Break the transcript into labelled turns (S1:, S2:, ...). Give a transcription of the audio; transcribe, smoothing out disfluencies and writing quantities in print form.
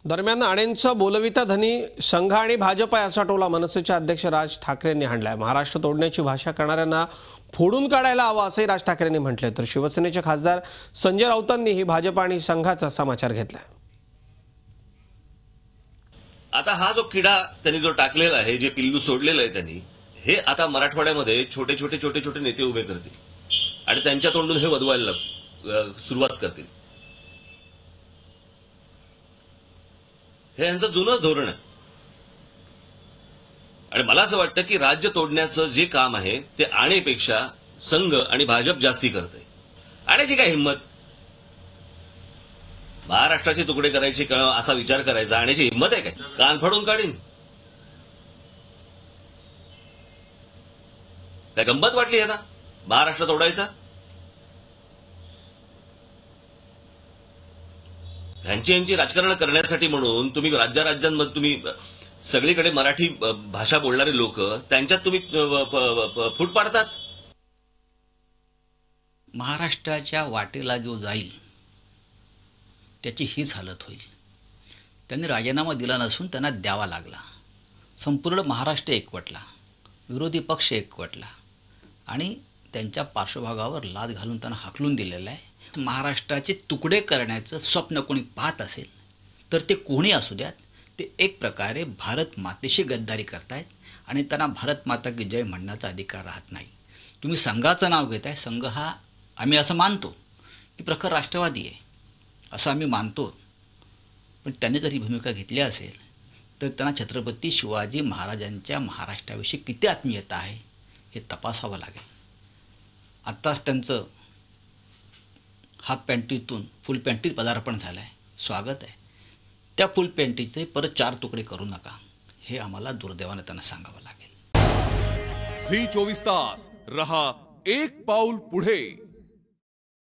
S1: दरम्यान आणेंचा बोलविता धनी संघ आणि भाजप आहे असा टोला मनसेचे अध्यक्ष राज ठाकरेंनी हाणलाय। महाराष्ट्र तोडण्याची भाषा करणाऱ्यांना फोडून काढायला हवं असंही राज ठाकरेंनी म्हटले, तर शिवसेनेचे खासदार संजय राऊतांनीही भाजप आणि संघाचा समाचार घेतलाय।
S2: आता हा जो किडा त्यांनी जो टाकलेला आहे, जे पिल्लू सोडलेलं आहे त्यांनी, हे आता मराठवाड्यामध्ये छोटे छोटे नेते उभे करतील आणि त्यांच्या तोंडून हे वदवायला सुरुवात करतील। हे यांचं जुनं धोरण आहे आणि मला असं वाटतं की राज्य तोडण्याचं जे काम आहे ते आणेपेक्षा संघ आणि भाजप जास्ती करते। आणेची काय हिंमत, महाराष्ट्राचे तुकडे करायचे असा विचार करायचा, आणेची हिंमत आहे काय? कान फाडून काढीन काय? गंमत वाटली आहे ना महाराष्ट्र तोडायचा? यांची राजकारण करण्यासाठी म्हणून तुम्ही राज्यांमध्ये तुम्ही सगळीकडे मराठी भाषा बोलणारे लोक त्यांच्यात तुम्ही फूट पाडतात।
S3: महाराष्ट्राच्या वाटेला जो जाईल त्याची हीच हालत होईल। त्यांनी राजीनामा दिला नसून त्यांना द्यावा लागला। संपूर्ण महाराष्ट्र एकवटला, विरोधी पक्ष एकवटला आणि त्यांच्या पार्श्वभागावर लाद घालून त्यांना हाकलून दिलेलं आहे। महाराष्ट्राचे तुकडे करण्याचं स्वप्न कोणी पाहत असेल तर ते कोणी असू द्यात, ते एक प्रकारे भारत मातेशी गद्दारी करतायत आणि त्यांना भारत माता की जय म्हणण्याचा अधिकार राहत नाही। तुम्ही संघाचं नाव घेताय, संघ हा आम्ही असं मानतो की प्रखर राष्ट्रवादी आहे असं आम्ही मानतो, पण त्यांनी जर ही भूमिका घेतली असेल तर त्यांना छत्रपती शिवाजी महाराजांच्या महाराष्ट्राविषयी किती आत्मीयता आहे हे तपासावं लागेल। आत्ताच त्यांचं हाफ पॅन्टीतून फुल पॅन्टीत पदार्पण झालं आहे, स्वागत आहे। त्या फुल पॅन्टीचे परत 4 तुकडे करू नका हे आम्हाला दुर्दैवाने त्यांना सांगावं लागेल।
S4: झी 24 तास रहा एक पाऊल पुढे।